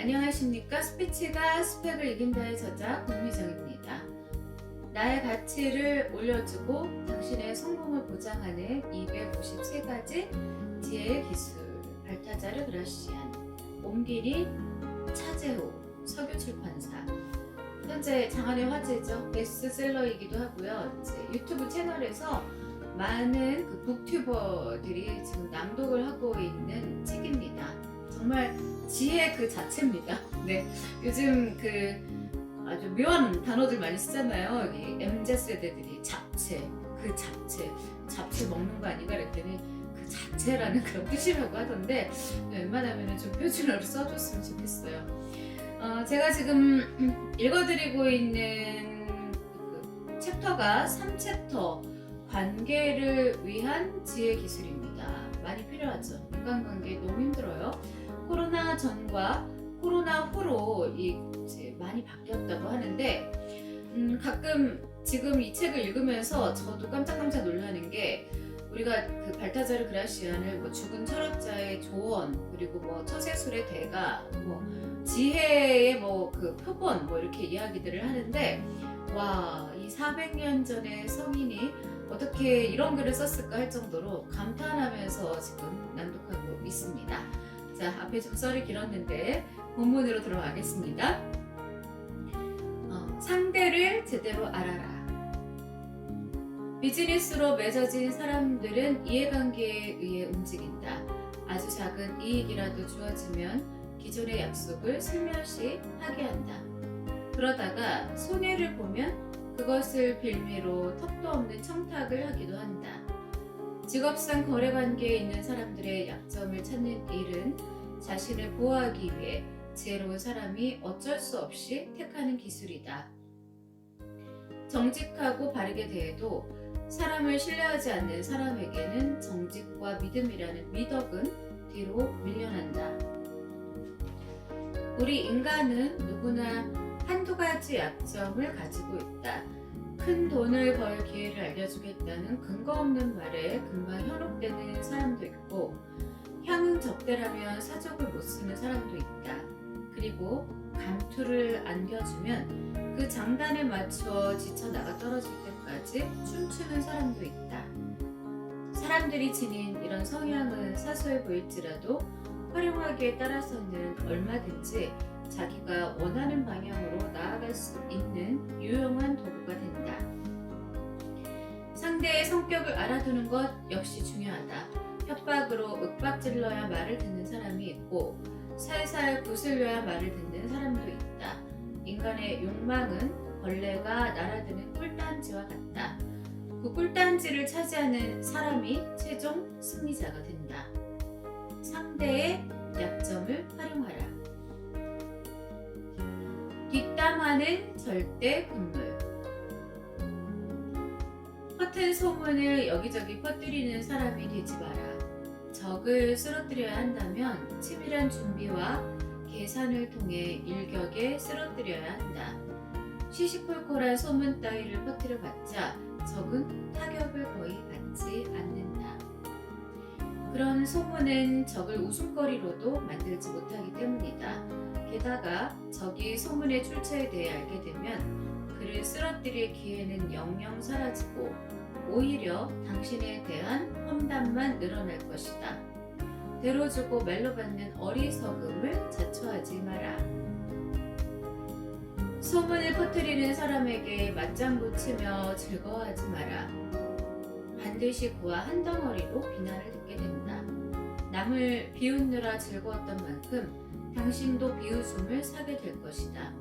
안녕하십니까. 스피치가 스펙을 이긴다의 저자 권미정입니다. 나의 가치를 올려주고 당신의 성공을 보장하는 253가지 지혜의 기술. 발타자르 그라시안, 옴기니 차제호, 석유출판사. 현재 장안의 화제죠. 베스트셀러이기도 하고요. 이제 유튜브 채널에서 많은 북튜버들이 지금 낭독을 하고 있는 책입니다. 정말 지혜 그 자체입니다. 네, 요즘 아주 묘한 단어들 많이 쓰잖아요. 이 MZ세대들이 잡채, 잡채 먹는 거 아닌가 그랬더니 그 자체라는 그런 뜻이라고 하던데 웬만하면 좀 표준어로 써줬으면 좋겠어요. 제가 지금 읽어드리고 있는 그 챕터가 3챕터 관계를 위한 지혜 기술입니다. 많이 필요하죠. 인간관계 너무 힘들어요. 코로나 전과 코로나 후로 이제 많이 바뀌었다고 하는데 가끔 지금 이 책을 읽으면서 저도 깜짝깜짝 놀라는 게 우리가 그 발타자르 그라시안을 뭐 죽은 철학자의 조언 그리고 뭐 처세술의 대가 뭐 지혜의 뭐 그 표본 뭐 이렇게 이야기들을 하는데 와, 이 400년 전의 성인이 어떻게 이런 글을 썼을까 할 정도로 감탄하면서 지금 낭독하고 있습니다. 자, 앞에 좀 썰이 길었는데 본문으로 들어가겠습니다. 상대를 제대로 알아라. 비즈니스로 맺어진 사람들은 이해관계에 의해 움직인다. 아주 작은 이익이라도 주어지면 기존의 약속을 슬며시 파기한다. 그러다가 손해를 보면 그것을 빌미로 턱도 없는 청탁을 하기도 한다. 직업상 거래관계에 있는 사람들의 약점을 찾는 일은 자신을 보호하기 위해 지혜로운 사람이 어쩔 수 없이 택하는 기술이다. 정직하고 바르게 대해도 사람을 신뢰하지 않는 사람에게는 정직과 믿음이라는 미덕은 뒤로 밀려난다. 우리 인간은 누구나 한두 가지 약점을 가지고 있다. 큰 돈을 벌 기회를 알려주겠다는 근거 없는 말에 금방 현혹되는 사람도 있고 향응 적대라면 사족을 못 쓰는 사람도 있다. 그리고 감투를 안겨주면 그 장단에 맞춰 지쳐 나가 떨어질 때까지 춤추는 사람도 있다. 사람들이 지닌 이런 성향은 사소해 보일지라도 활용하기에 따라서는 얼마든지 자기가 원하는 방향으로 나아갈 수 있는 유용한 도구가 된다. 상대의 성격을 알아두는 것 역시 중요하다. 협박으로 윽박질러야 말을 듣는 사람이 있고 살살 구슬려야 말을 듣는 사람도 있다. 인간의 욕망은 벌레가 날아드는 꿀단지와 같다. 그 꿀단지를 차지하는 사람이 최종 승리자가 된다. 상대의 약점을 활용하라. 뒷담화는 절대 금물. 허튼 소문을 여기저기 퍼뜨리는 사람이 되지 마라. 적을 쓰러뜨려야 한다면 치밀한 준비와 계산을 통해 일격에 쓰러뜨려야 한다. 시시콜콜한 소문 따위를 퍼뜨려봤자 적은 타격을 거의 받지 않는다. 그런 소문은 적을 웃음거리로도 만들지 못하기 때문이다. 게다가 적이 소문의 출처에 대해 알게 되면 그를 쓰러뜨릴 기회는 영영 사라지고 오히려 당신에 대한 험담만 늘어날 것이다. 대로 주고 말로 받는 어리석음을 자초하지 마라. 소문을 퍼뜨리는 사람에게 맞장구 치며 즐거워하지 마라. 반드시 그와 한 덩어리로 비난을 듣게 된다. 남을 비웃느라 즐거웠던 만큼 당신도 비웃음을 사게 될 것이다.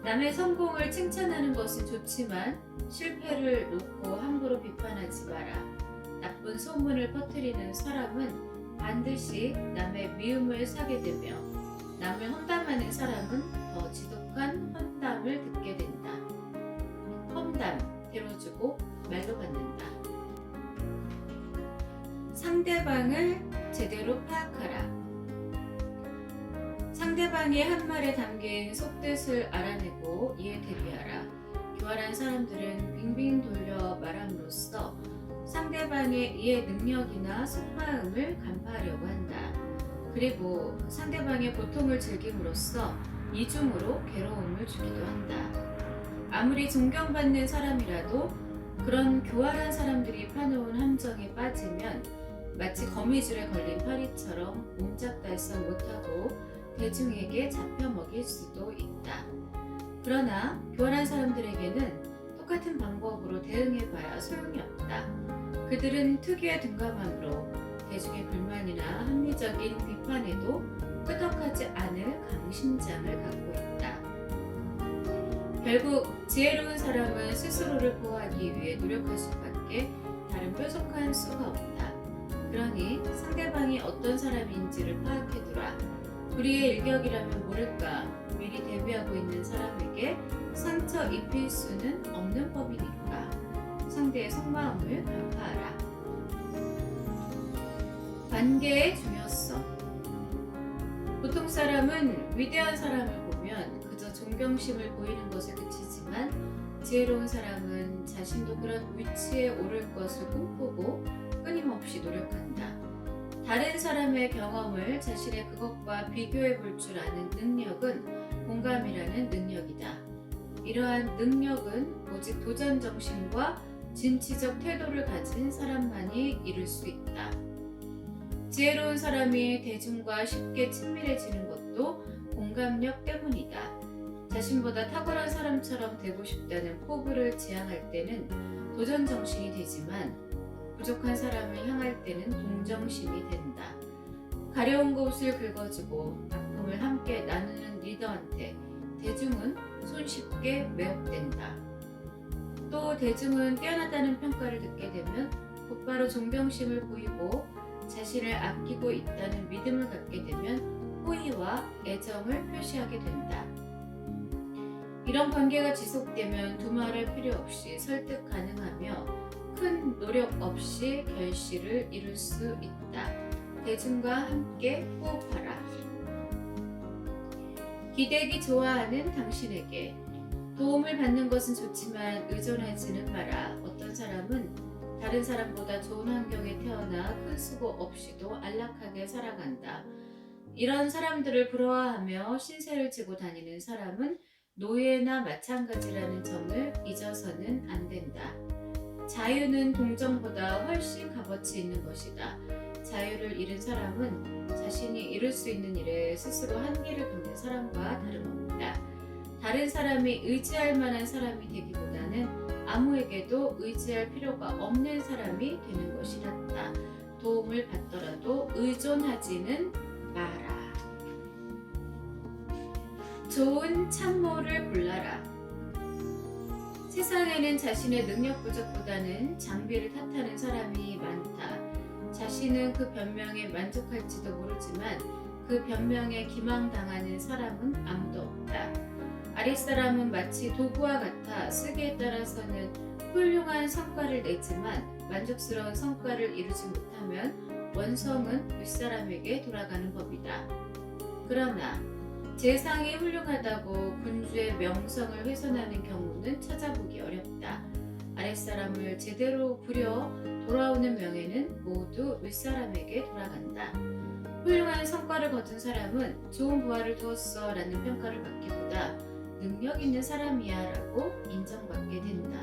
남의 성공을 칭찬하는 것은 좋지만 실패를 놓고 함부로 비판하지 마라. 나쁜 소문을 퍼뜨리는 사람은 반드시 남의 미움을 사게 되며 남을 험담하는 사람은 더 지독한 험담을 듣게 된다. 험담, 대로주고 말로 받는다. 상대방을 제대로 파악하라. 상대방의 한 말에 담긴 속뜻을 알아내고 이에 대비하라. 교활한 사람들은 빙빙 돌려 말함으로써 상대방의 이해 능력이나 속마음을 간파하려고 한다. 그리고 상대방의 고통을 즐김으로써 이중으로 괴로움을 주기도 한다. 아무리 존경받는 사람이라도 그런 교활한 사람들이 파놓은 함정에 빠지면 마치 거미줄에 걸린 파리처럼 옴짝달싹 못하고 대중에게 잡혀먹일 수도 있다. 그러나 교활한 사람들에게는 똑같은 방법으로 대응해봐야 소용이 없다. 그들은 특유의 둔감함으로 대중의 불만이나 합리적인 비판에도 끄덕하지 않을 강심장을 갖고 있다. 결국 지혜로운 사람은 스스로를 보호하기 위해 노력할 수밖에 다른 뾰족한 수가 없다. 그러니 상대방이 어떤 사람인지를 파악해두라. 우리의 일격이라면 모를까 미리 대비하고 있는 사람에게 상처 입힐 수는 없는 법이니까 상대의 속마음을 간파하라. 관계의 중요성. 보통 사람은 위대한 사람을 보면 그저 존경심을 보이는 것에 그치지만 지혜로운 사람은 자신도 그런 위치에 오를 것을 꿈꾸고 끊임없이 노력한다. 다른 사람의 경험을 자신의 그것과 비교해 볼 줄 아는 능력은 공감이라는 능력이다. 이러한 능력은 오직 도전 정신과 진취적 태도를 가진 사람만이 이룰 수 있다. 지혜로운 사람이 대중과 쉽게 친밀해지는 것도 공감력 때문이다. 자신보다 탁월한 사람처럼 되고 싶다는 포부를 지향할 때는 도전 정신이 되지만 부족한 사람을 향할 때는 동정심이 된다. 가려운 곳을 긁어주고 아픔을 함께 나누는 리더한테 대중은 손쉽게 매혹된다. 또 대중은 뛰어나다는 평가를 듣게 되면 곧바로 존경심을 보이고 자신을 아끼고 있다는 믿음을 갖게 되면 호의와 애정을 표시하게 된다. 이런 관계가 지속되면 두말할 필요 없이 설득 가능하며 큰 노력 없이 결실을 이룰 수 있다. 대중과 함께 호흡하라. 기대기 좋아하는 당신에게 도움을 받는 것은 좋지만 의존하지는 마라. 어떤 사람은 다른 사람보다 좋은 환경에 태어나 큰 수고 없이도 안락하게 살아간다. 이런 사람들을 부러워하며 신세를 지고 다니는 사람은 노예나 마찬가지라는 점을 잊어서는 안 된다. 자유는 동정보다 훨씬 값어치 있는 것이다. 자유를 잃은 사람은 자신이 이룰 수 있는 일에 스스로 한계를 긋는 사람과 다름없다. 다른 사람이 의지할 만한 사람이 되기보다는 아무에게도 의지할 필요가 없는 사람이 되는 것이 낫다. 도움을 받더라도 의존하지는 마라. 좋은 참모를 골라라. 세상에는 자신의 능력 부족보다는 장비를 탓하는 사람이 많다. 자신은 그 변명에 만족할지도 모르지만 그 변명에 기망당하는 사람은 아무도 없다. 아랫사람은 마치 도구와 같아 쓰기에 따라서는 훌륭한 성과를 내지만 만족스러운 성과를 이루지 못하면 원성은 윗사람에게 돌아가는 법이다. 그러나 재상이 훌륭하다고 군주의 명성을 훼손하는 경우는 찾아보기 어렵다. 아랫사람을 제대로 부려 돌아오는 명예는 모두 윗사람에게 돌아간다. 훌륭한 성과를 거둔 사람은 좋은 부하를 두었어 라는 평가를 받기보다 능력 있는 사람이야 라고 인정받게 된다.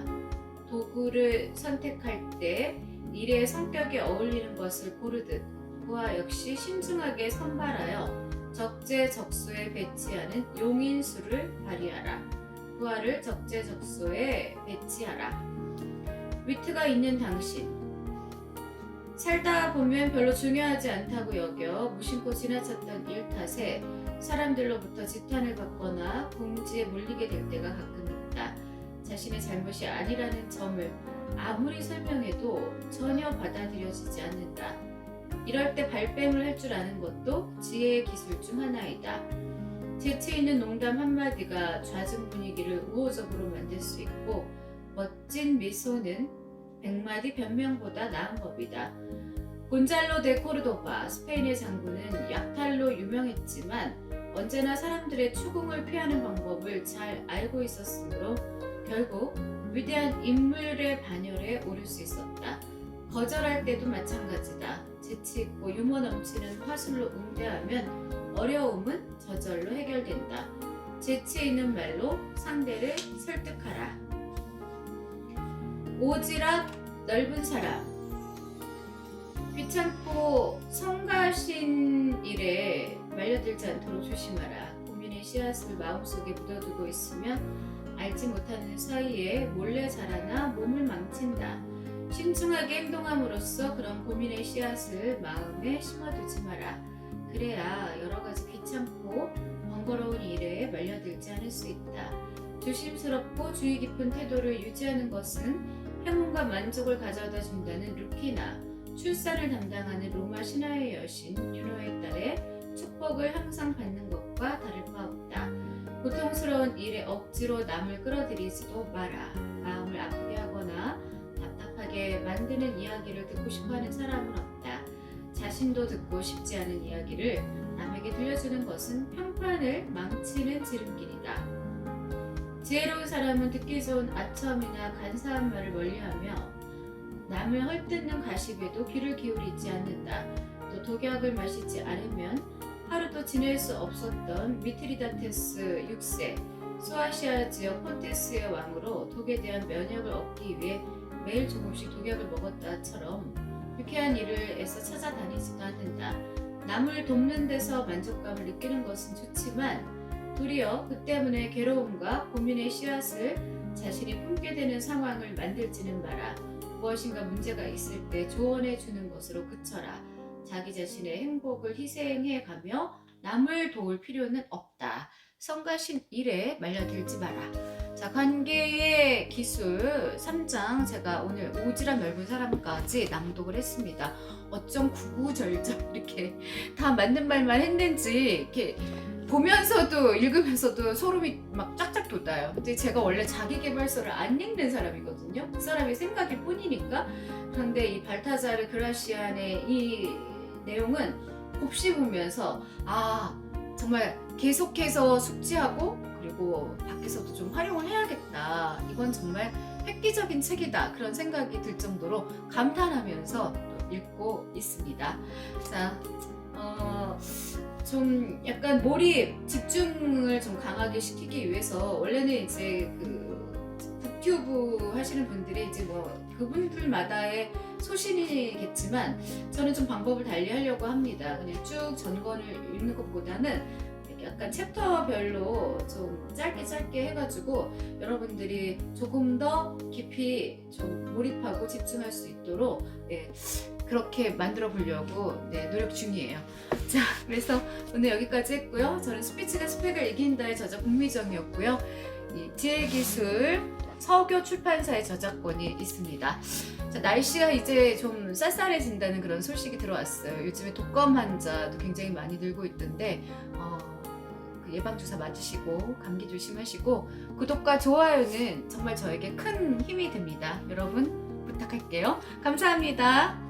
도구를 선택할 때 일의 성격에 어울리는 것을 고르듯 부하 역시 신중하게 선발하여 적재적소에 배치하는 용인수를 발휘하라. 부하를 적재적소에 배치하라. 위트가 있는 당신. 살다 보면 별로 중요하지 않다고 여겨 무심코 지나쳤던 일 탓에 사람들로부터 지탄을 받거나 궁지에 몰리게 될 때가 가끔 있다. 자신의 잘못이 아니라는 점을 아무리 설명해도 전혀 받아들여지지 않는다. 이럴 때 발뺌을 할 줄 아는 것도 지혜의 기술 중 하나이다. 재치 있는 농담 한마디가 좌중 분위기를 우호적으로 만들 수 있고 멋진 미소는 100마디 변명보다 나은 법이다. 곤잘로 데 코르도바 스페인의 장군은 약탈로 유명했지만 언제나 사람들의 추궁을 피하는 방법을 잘 알고 있었으므로 결국 위대한 인물의 반열에 오를 수 있었다. 거절할 때도 마찬가지다. 재치 있고 유머 넘치는 화술로 응대하면 어려움은 저절로 해결된다. 재치 있는 말로 상대를 설득하라. 오지랖 넓은 사람. 귀찮고 성가신 일에 말려들지 않도록 조심하라. 고민의 씨앗을 마음속에 묻어두고 있으면 알지 못하는 사이에 몰래 자라나 몸을 망친다. 신중하게 행동함으로써 그런 고민의 씨앗을 마음에 심어두지 마라. 그래야 여러 가지 귀찮고 번거로운 일에 말려들지 않을 수 있다. 조심스럽고 주의 깊은 태도를 유지하는 것은 행운과 만족을 가져다 준다는 루키나 출산을 담당하는 로마 신화의 여신 유노에 따래 축복을 항상 받는 것과 다를 바 없다. 고통스러운 일에 억지로 남을 끌어들이지도 마라. 마음을 아프게 하거나 답답하게 만드는 이야기를 듣고 싶어하는 사람은 없다. 자신도 듣고 싶지 않은 이야기를 남에게 들려주는 것은 평판을 망치는 지름길이다. 지혜로운 사람은 듣기 좋은 아첨이나 간사한 말을 멀리하며 남을 헐뜯는 가십에도 귀를 기울이지 않는다. 또 독약을 마시지 않으면 하루도 지낼 수 없었던 미트리다테스 6세 소아시아 지역 폰테스의 왕으로 독에 대한 면역을 얻기 위해 매일 조금씩 독약을 먹었다처럼 유쾌한 일을 애써 찾아다니지도 않는다. 남을 돕는 데서 만족감을 느끼는 것은 좋지만 도리어 그 때문에 괴로움과 고민의 씨앗을 자신이 품게 되는 상황을 만들지는 마라. 무엇인가 문제가 있을 때 조언해 주는 것으로 그쳐라. 자기 자신의 행복을 희생해 가며 남을 도울 필요는 없다. 성가신 일에 말려들지 마라. 자, 관계의 기술 3장 제가 오늘 오지랖 넓은 사람까지 낭독을 했습니다. 어쩜 구구절절 이렇게 다 맞는 말만 했는지 이렇게 보면서도 읽으면서도 소름이 막 쫙쫙 돋아요. 근데 제가 원래 자기계발서를 안 읽는 사람이거든요. 그 사람의 생각일 뿐이니까. 그런데 이 발타자르 그라시안의 이 내용은 곱씹으면서 정말 계속해서 숙지하고 그리고 밖에서도 좀 활용을 해야겠다. 이건 정말 획기적인 책이다. 그런 생각이 들 정도로 감탄하면서 또 읽고 있습니다. 자, 좀 약간 몰입, 집중을 좀 강하게 시키기 위해서 원래는 이제 그 북튜브 하시는 분들이 이제 뭐 그분들마다의 소신이겠지만 저는 좀 방법을 달리 하려고 합니다. 그냥 쭉 전권을 읽는 것보다는 약간 챕터별로 좀 짧게 해가지고 여러분들이 조금 더 깊이 좀 몰입하고 집중할 수 있도록 그렇게 만들어 보려고 노력 중이에요. 자, 그래서 오늘 여기까지 했고요. 저는 스피치가 스펙을 이긴다의 저자 국미정이었고요. 이 지혜기술 서교 출판사의 저작권이 있습니다. 자, 날씨가 이제 좀 쌀쌀해진다는 그런 소식이 들어왔어요. 요즘에 독감 환자도 굉장히 많이 늘고 있던데 그 예방주사 맞으시고 감기 조심하시고 구독과 좋아요는 정말 저에게 큰 힘이 됩니다. 여러분 부탁할게요. 감사합니다.